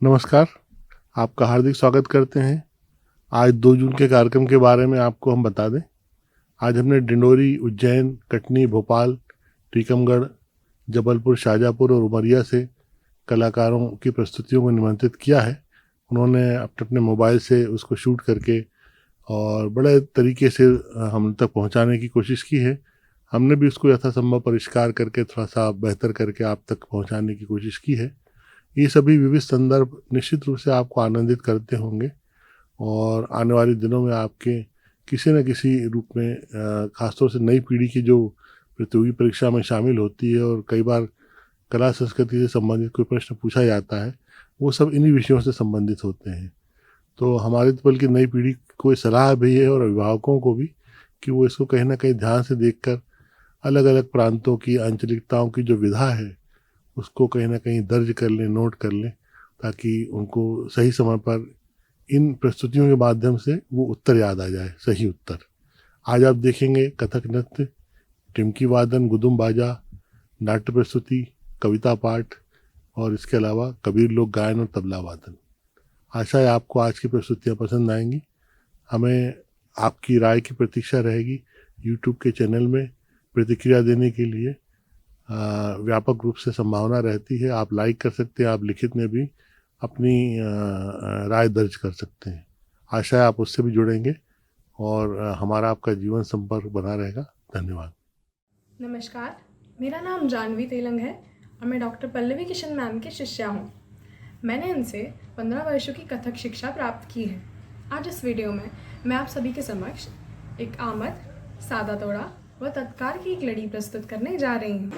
नमस्कार, आपका हार्दिक स्वागत करते हैं। आज 2 जून के कार्यक्रम के बारे में आपको हम बता दें। आज हमने डिंडोरी, उज्जैन, कटनी, भोपाल, टीकमगढ़, जबलपुर, शाजापुर और उमरिया से कलाकारों की प्रस्तुतियों को निमंत्रित किया है। उन्होंने अपने अपने मोबाइल से उसको शूट करके और बड़े तरीके से हम तक पहुंचाने की कोशिश की है। हमने भी उसको यथासंभव परिष्कार करके थोड़ा-सा बेहतर करके आप तक पहुंचाने की कोशिश की है। ये सभी विविध संदर्भ निश्चित रूप से आपको आनंदित करते होंगे और आने वाले दिनों में आपके किसी न किसी रूप में खासतौर से नई पीढ़ी की जो प्रतियोगी परीक्षा में शामिल होती है और कई बार कला संस्कृति से संबंधित कोई प्रश्न पूछा जाता है, वो सब इन्हीं विषयों से संबंधित होते हैं। तो हमारे तो बल्कि नई पीढ़ी को सलाह भी है और अभिभावकों को भी कि वो इसको कहीं ना कहीं ध्यान से देखकर अलग अलग प्रांतों की आंचलिकताओं की जो विधा है उसको कहीं ना कहीं दर्ज कर लें, नोट कर लें, ताकि उनको सही समय पर इन प्रस्तुतियों के माध्यम से वो उत्तर याद आ जाए, सही उत्तर। आज आप देखेंगे कथक नृत्य, टिमकी वादन, गुदुम बाजा, नाट्य प्रस्तुति, कविता पाठ और इसके अलावा कबीर लोक गायन और तबला वादन। आशा है आपको आज की प्रस्तुतियाँ पसंद आएंगी। हमें आपकी राय की प्रतीक्षा रहेगी। यूट्यूब के चैनल में प्रतिक्रिया देने के लिए व्यापक रूप से संभावना रहती है। आप लाइक कर सकते हैं, आप लिखित में भी अपनी राय दर्ज कर सकते हैं। आशा है आप उससे भी जुड़ेंगे और हमारा आपका जीवन संपर्क बना रहेगा। धन्यवाद। नमस्कार, मेरा नाम जानवी तेलंग है और मैं डॉक्टर पल्लवी किशन मैम की शिष्या हूँ। मैंने इनसे 15 वर्षों की कथक शिक्षा प्राप्त की है। आज इस वीडियो में मैं आप सभी के समक्ष एक आमद, सादा तोड़ा व तत्कार की एक लड़ी प्रस्तुत करने जा रही हूँ।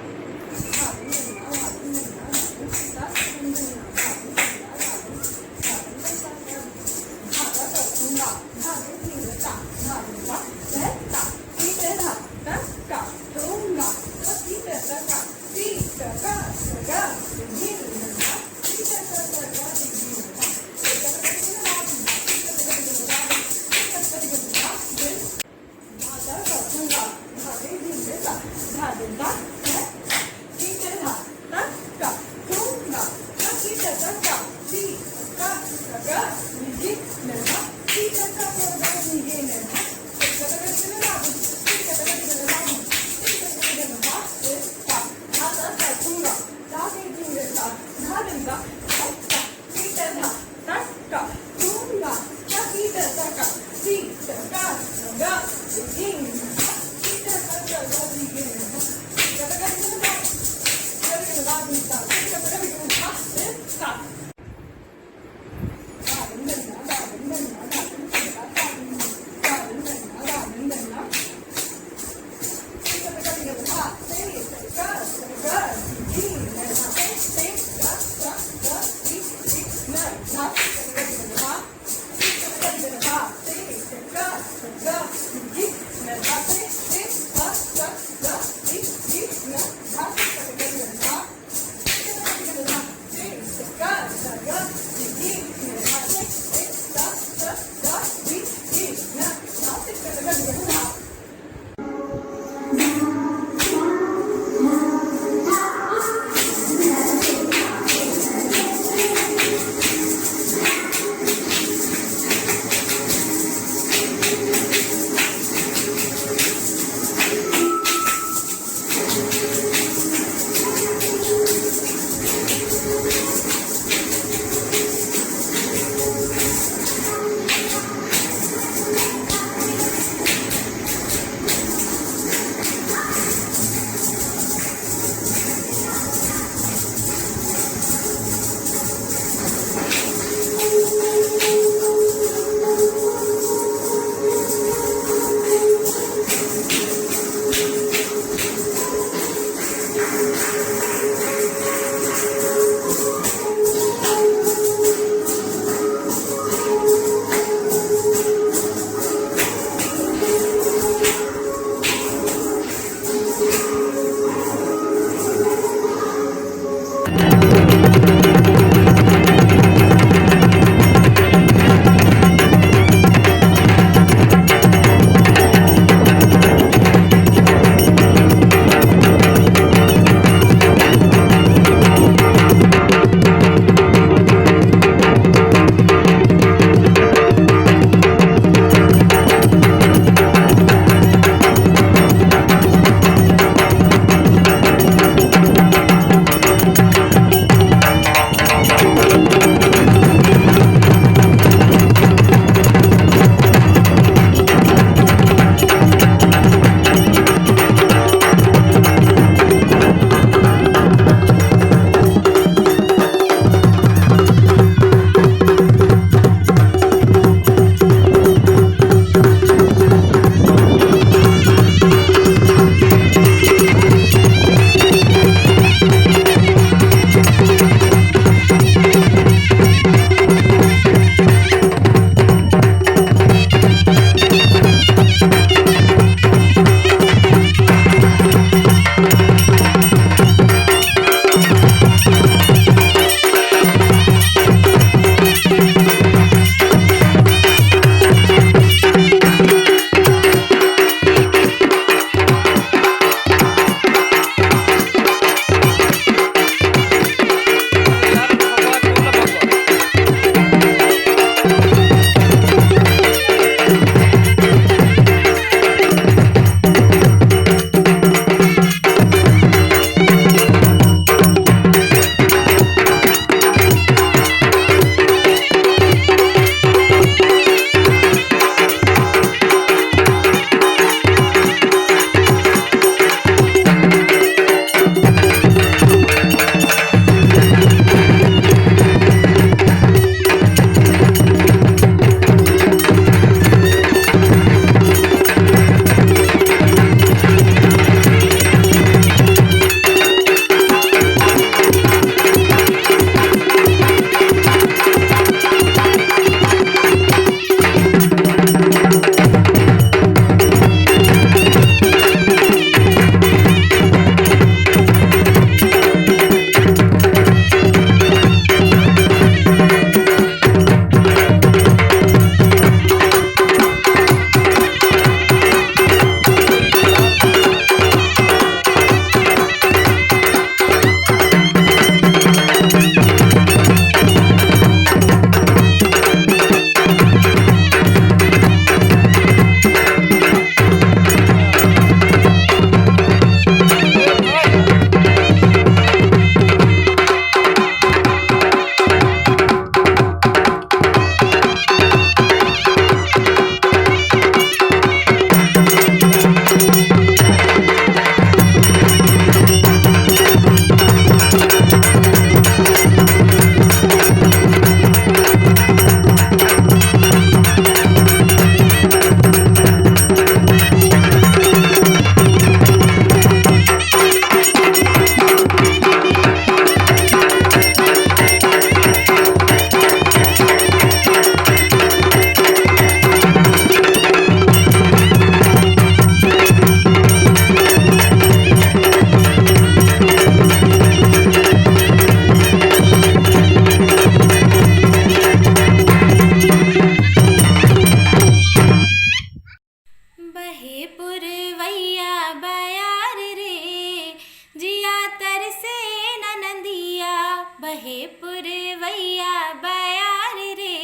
बहे पुरवैया बयार रे, जिया तरसे ननदिया। बहे पुरवैया बयार रे,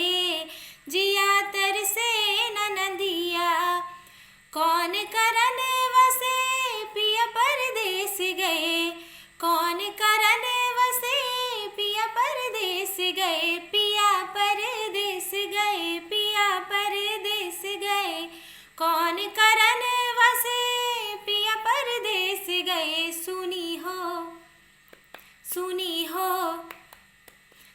जिया तरसे ननदिया। कौन करन वसे पिया परदेस गए, कौन करन वसे पिया परदेस गए। पिया परदेस गए, पिया परदेस गए। कौन करन वसे पिया परदेस गए। सुनी हो, सुनी हो,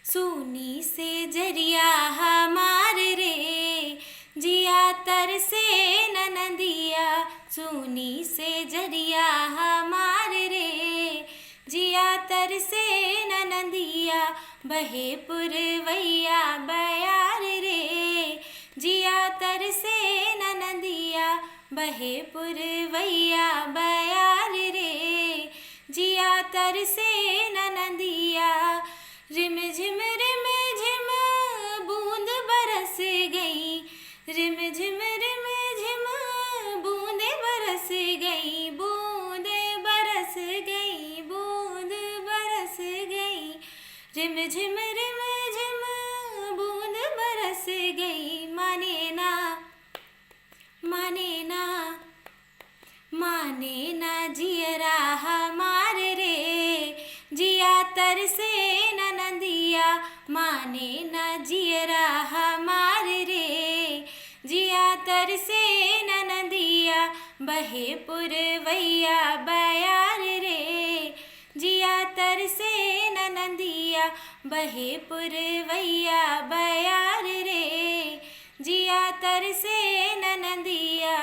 सुनी से जरिया हमार रे, जिया तरसे ननदिया। सुनी से जरिया हमार रे, जिया तरसे ननदिया। बहे पुरवैया बयार रे, जिया तरसे ननदिया। बहे पुरवैया बयार रे, जिया तरसे ननदिया। रिम झिम बूंद बरस गई, रिम झिम बूंदे बरस गई, बूंदे बरस गई, बूंद बरस गई। रिम झिम बूंद बरस गई। माने ना, माने ना, माने ना जियरा हमार रे, जिया तरसे ननदिया। माने ना जियरा हमार रे, जिया तरसे ननदिया। बहे पुरवैया बयार रे, जिया तरसे ननदिया। बहे पुरवैया बयार रे, जिया तरसे ननदिया।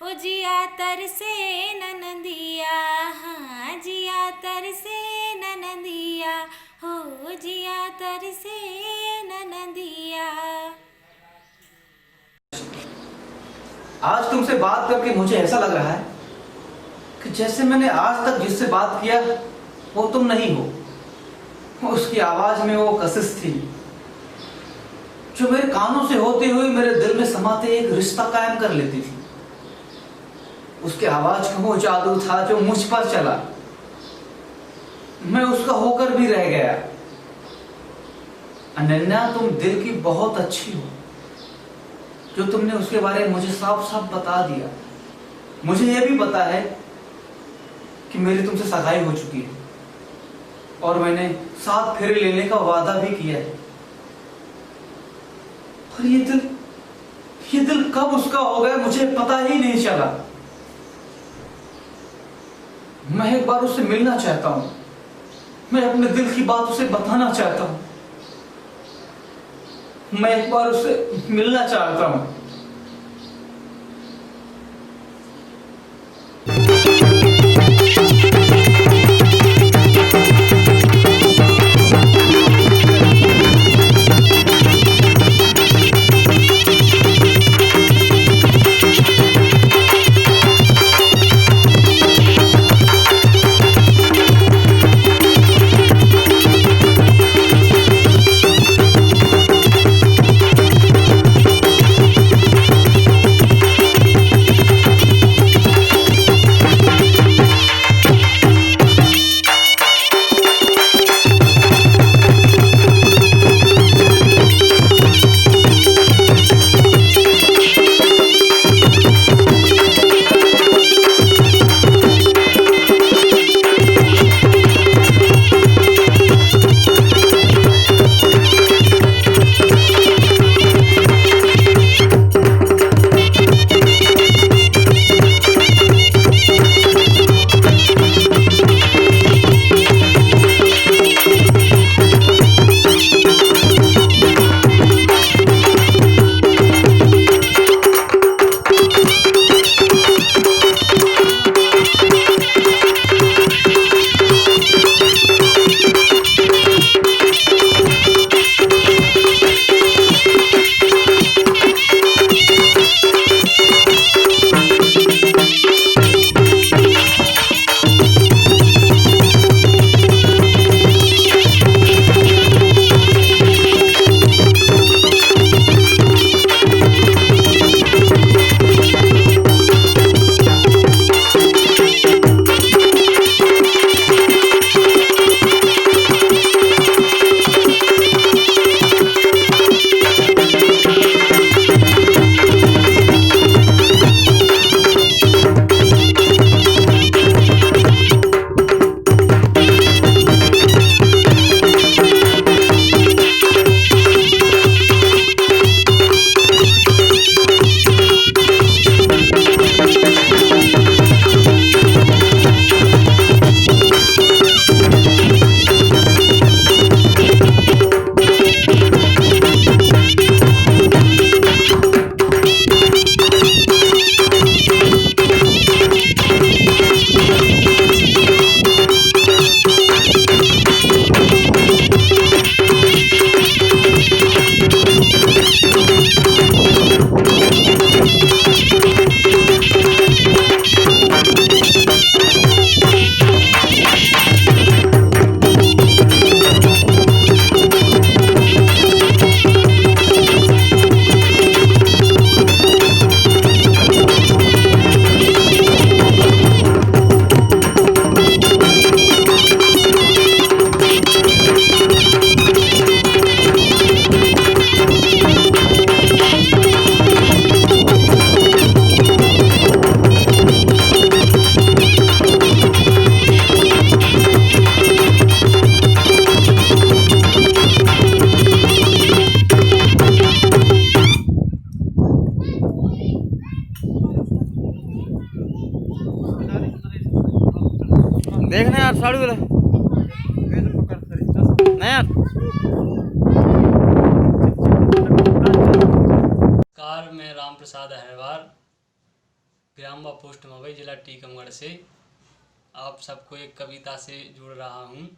ओ जिया तरसे ननदिया, हाँ जिया तरसे ननदिया, हो जिया तरसे ननदिया। आज तुमसे बात करके मुझे ऐसा लग रहा है कि जैसे मैंने आज तक जिससे बात किया वो तुम नहीं हो। उसकी आवाज में वो कशिश थी जो मेरे कानों से होते हुए मेरे दिल में समाते एक रिश्ता कायम कर लेती थी। उसके आवाज का वो जादू था जो मुझ पर चला, मैं उसका होकर भी रह गया। अनन्या, तुम दिल की बहुत अच्छी हो। जो तुमने उसके बारे में मुझे साफ साफ बता दिया। मुझे यह भी पता है कि मेरी तुमसे सगाई हो चुकी है और मैंने 7 फेरे लेने का वादा भी किया है। और ये दिल कब उसका हो गया मुझे पता ही नहीं चला। मैं एक बार उससे मिलना चाहता हूं, मैं अपने दिल की बात उसे बताना चाहता हूं, मैं एक बार उससे मिलना चाहता हूं। देखना यार साड़ू वाला नहीं यार। कार मैं राम प्रसाद अहरवार, ग्राम व पोस्ट मवई, जिला टीकमगढ़ से आप सबको एक कविता से जुड़ रहा हूँ,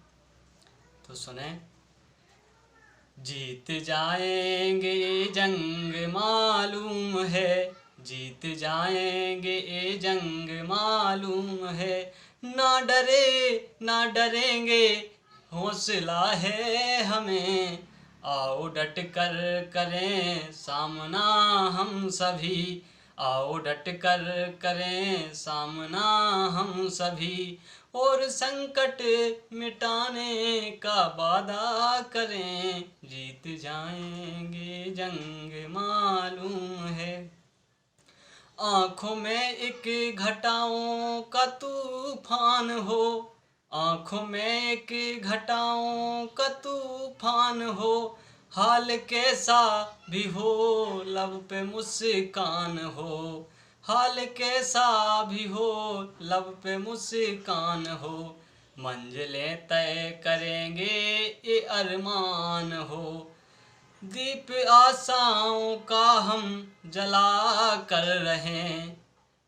तो सुने। जीत जाएंगे ये जंग मालूम है, जीत जाएंगे ये जंग मालूम है, ना डरे ना डरेंगे हौसला है हमें, आओ डट कर करें सामना हम सभी, आओ डट कर करें सामना हम सभी, और संकट मिटाने का वादा करें, जीत जाएंगे जंग मालूम है। आँखों में एक घटाओं का तूफान हो, आँखों में एक घटाओं का तूफान हो, हाल कैसा भी हो लब पे मुस्कान हो, हाल कैसा भी हो लब पे मुस्कान हो, मंजिलें तय करेंगे ये अरमान हो, दीप आशाओं का हम जला कर रहें,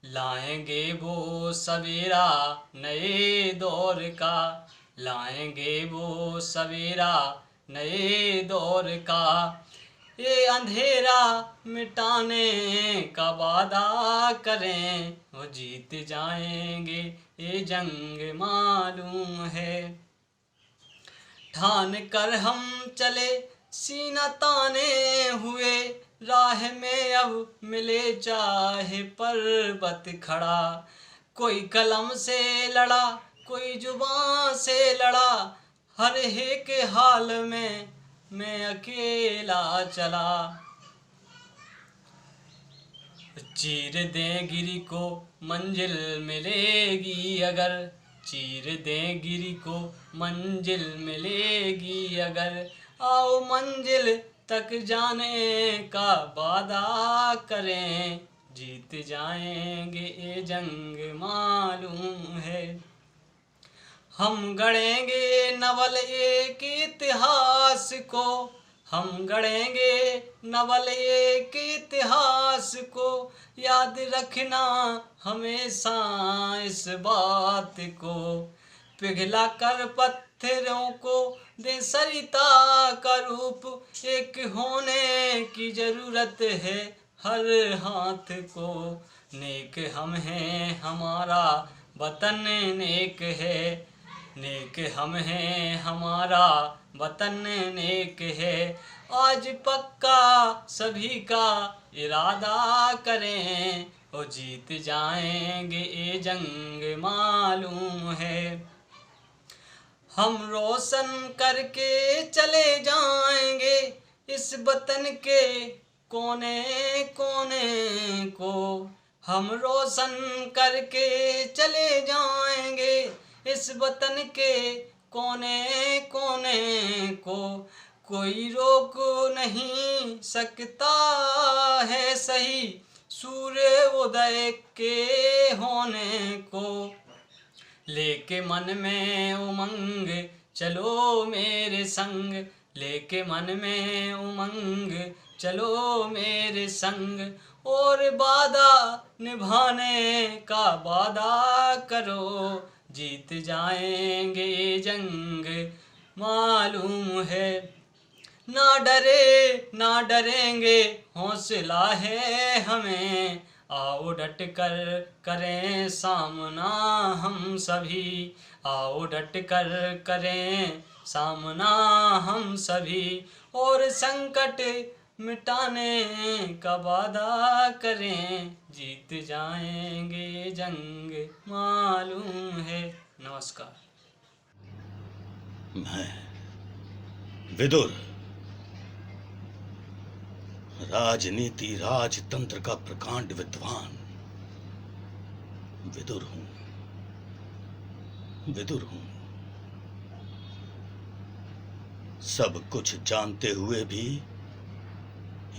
लाएंगे वो सवेरा नए दौर का, लाएंगे वो सवेरा नए दौर का, ये अंधेरा मिटाने का वादा करें, वो जीत जाएंगे ये जंग मालूम है। ठान कर हम चले सीना ताने हुए, राह में अब मिले चाहे पर्वत खड़ा, कोई कलम से लड़ा कोई जुबान से लड़ा, हर एक हाल में मैं अकेला चला, चीर दें गिरी को मंजिल मिलेगी अगर, चीर दें गिरी को मंजिल मिलेगी अगर, आओ मंजिल तक जाने का वादा करें, जीत जाएंगे ये जंग मालूम है। हम गढ़ेंगे नवल एक इतिहास को, हम गढ़ेंगे नवल एक इतिहास को, याद रखना हमेशा इस बात को, पिघला कर पत्थरों को दे सरिता का रूप, एक होने की जरूरत है हर हाथ को, नेक हम हैं हमारा वतन नेक है, नेक हम हैं हमारा वतन नेक है, आज पक्का सभी का इरादा करें, ओ जीत जाएंगे ये जंग मालूम है। हम रोशन करके चले जाएंगे इस वतन के कोने कोने को, हम रोशन करके चले जाएंगे इस वतन के कोने कोने को, कोई रोक नहीं सकता है सही सूर्य उदय के होने को, लेके मन में उमंग चलो मेरे संग, लेके मन में उमंग चलो मेरे संग, और वादा निभाने का वादा करो, जीत जाएंगे ये जंग मालूम है। ना डरे ना डरेंगे हौसला है हमें, आओ डट कर करें सामना हम सभी, आओ डट कर करें सामना हम सभी, और संकट मिटाने का वादा करें, जीत जाएंगे जंग मालूम है। नमस्कार। मैं विदुर राजनीति राजतंत्र का प्रकांड विद्वान विदुर हूं, विदुर हूं। सब कुछ जानते हुए भी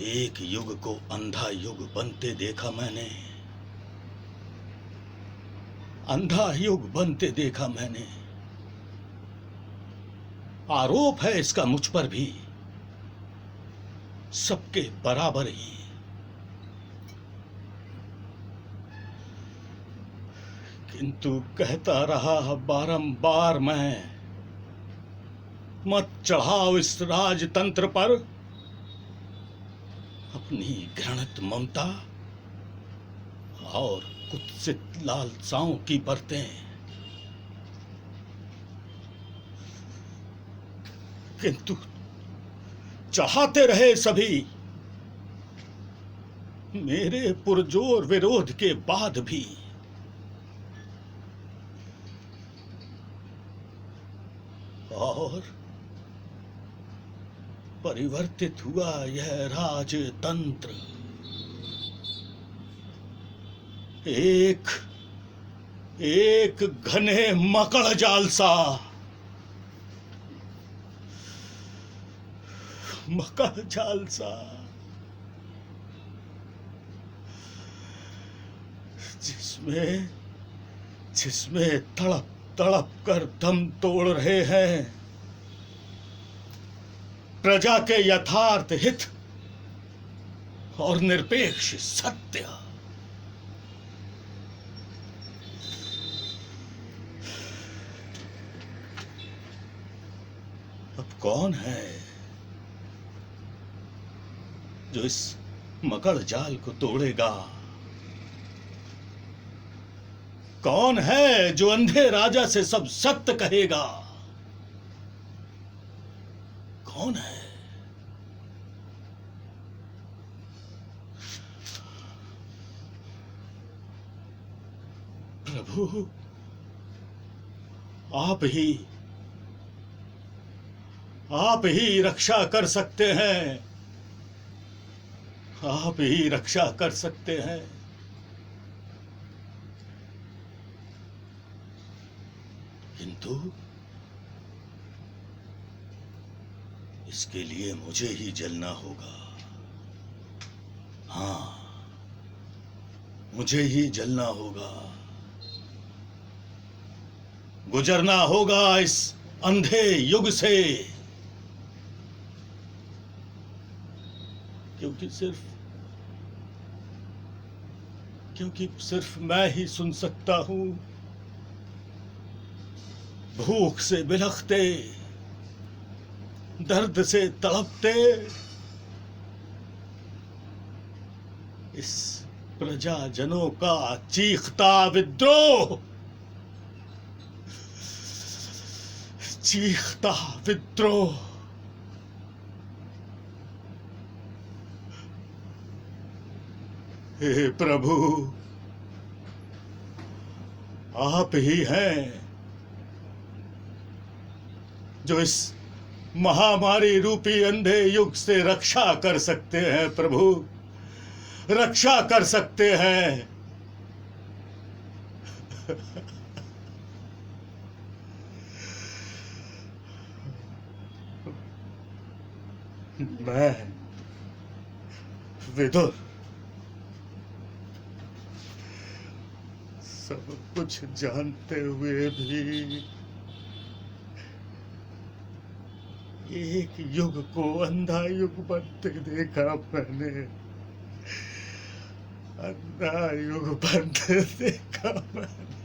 एक युग को अंधा युग बनते देखा मैंने। अंधा युग बनते देखा मैंने। आरोप है इसका मुझ पर भी, सबके बराबर ही। किंतु कहता रहा बारंबार मैं, मत चढ़ाओ इस राजतंत्र पर अपनी घृणित ममता और कुत्सित लालसाओं की परतें। किंतु चाहते रहे सभी, मेरे पुरजोर विरोध के बाद भी। और परिवर्तित हुआ यह राजतंत्र एक घने मकड़ जाल सा। मकड़ जाल सा जिसमें तड़प तड़प कर दम तोड़ रहे हैं प्रजा के यथार्थ हित और निरपेक्ष सत्य। अब कौन है जो इस मकड़ जाल को तोड़ेगा? कौन है जो अंधे राजा से सब सत्य कहेगा? कौन है? प्रभु, आप ही रक्षा कर सकते हैं। आप ही रक्षा कर सकते हैं। किंतु इसके लिए मुझे ही जलना होगा। हाँ, मुझे ही जलना होगा। गुजरना होगा इस अंधे युग से, क्योंकि सिर्फ मैं ही सुन सकता हूं भूख से बिलखते, दर्द से तड़पते इस प्रजाजनों का चीखता विद्रोह। चीखता विद्रोह। हे प्रभु, आप ही हैं जो इस महामारी रूपी अंधे युग से रक्षा कर सकते हैं। प्रभु, रक्षा कर सकते हैं। मैं विदुर सब कुछ जानते हुए भी एक युग को अंधा युग बनते देखा मैंने। अंधा युग बनते देखा मैंने।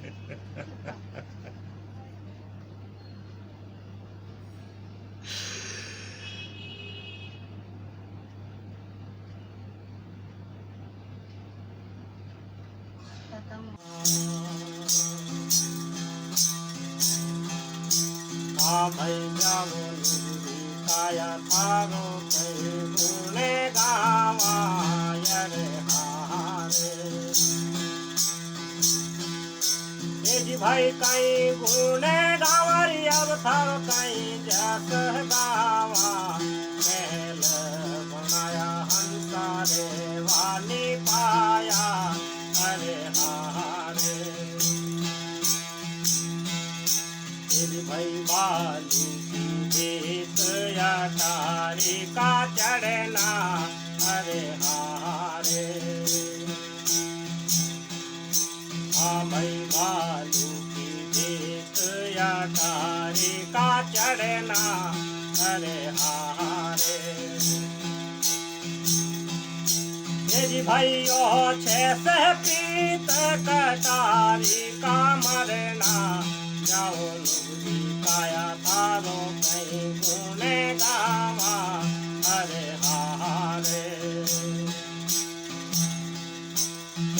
काया थारो कई गुणे गावा रे हारे। जी भाई कई गुणे गावरी अब थारो कई जस गावा। महल बनाया हंसा रे वानी पाया अरे हारे। भाई बालू गीत या तारी का चढ़ना अरे हारे। हाँ भाई भालू की भेंट अटारी का चढ़ना अरे हारे ये जी भाइयों छह से पीत कटारी का मरना जाओ लुगदी काया थारो कहीं गुने गावा अरे हारे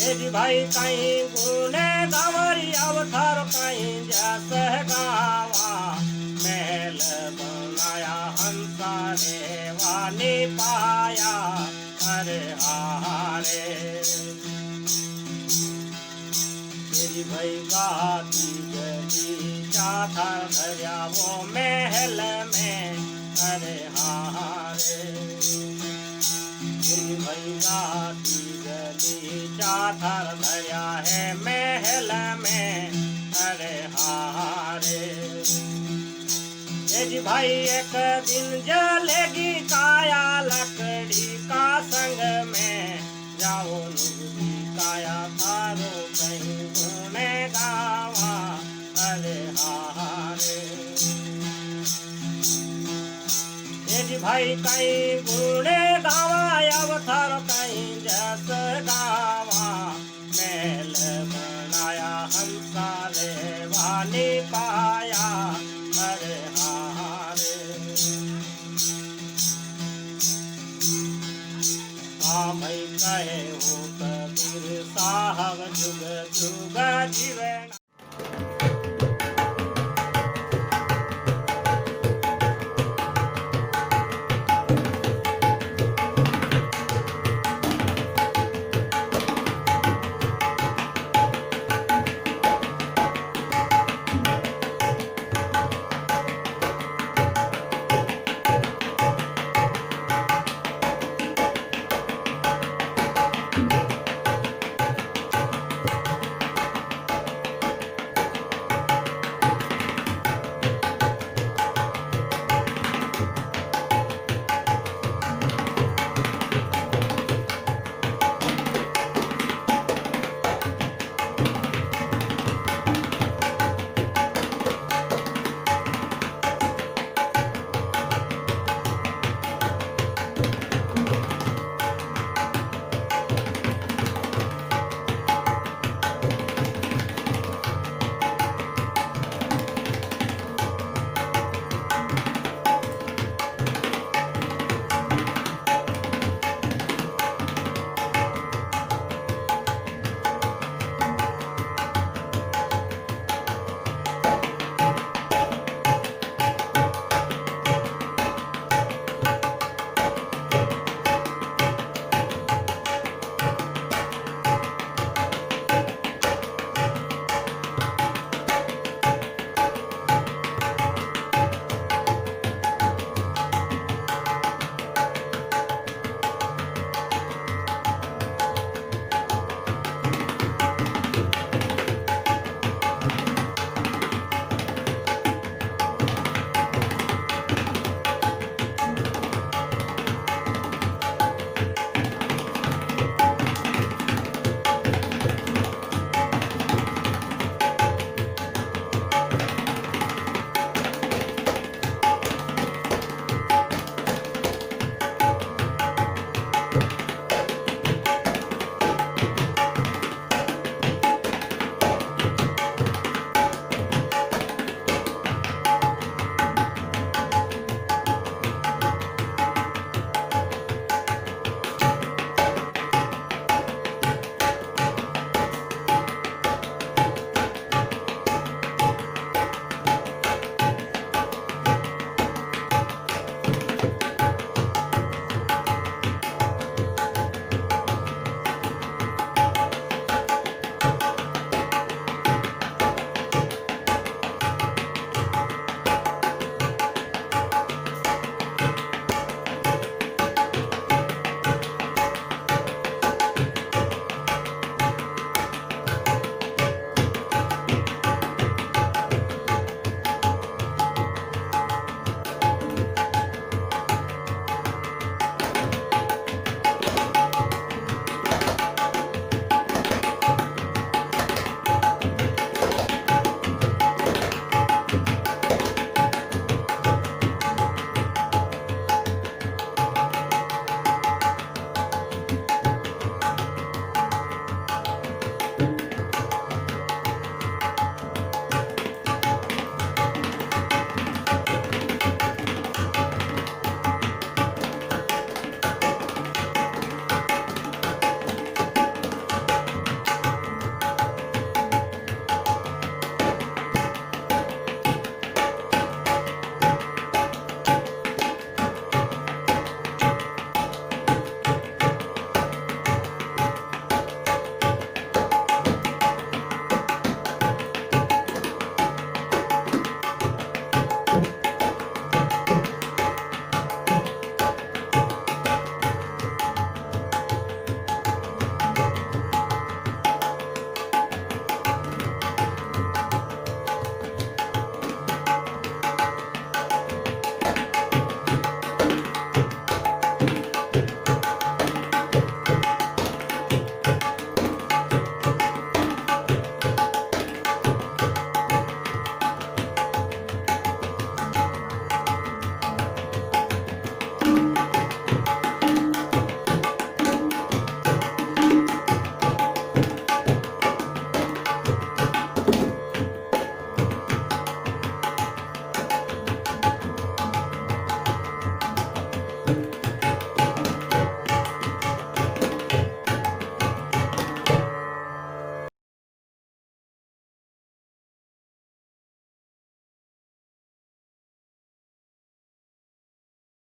ये जी भाई कहीं गुने गावरी अवतार कहीं जस गावा मेल बनाया हंसा रे वाली पाया अरे हारे तेरी भाई गाती गली चाथर भरिया वो महल में अरे हारे तेरी भाई गाती गली चाथर भरिया है महल में अरे हारे जी भाई एक दिन जलेगी काया लकड़ी का संग में जाओ लुगदी काया थारो कहीं गुने गावा अरे हारे ये जी भाई कहीं गुने गावा अवतार कहीं जस गावा मेल बनाया हंसा ले वाली पाया अरे हारे हाँ भाई कहे हो कबीर साहब जुग जुग जीवन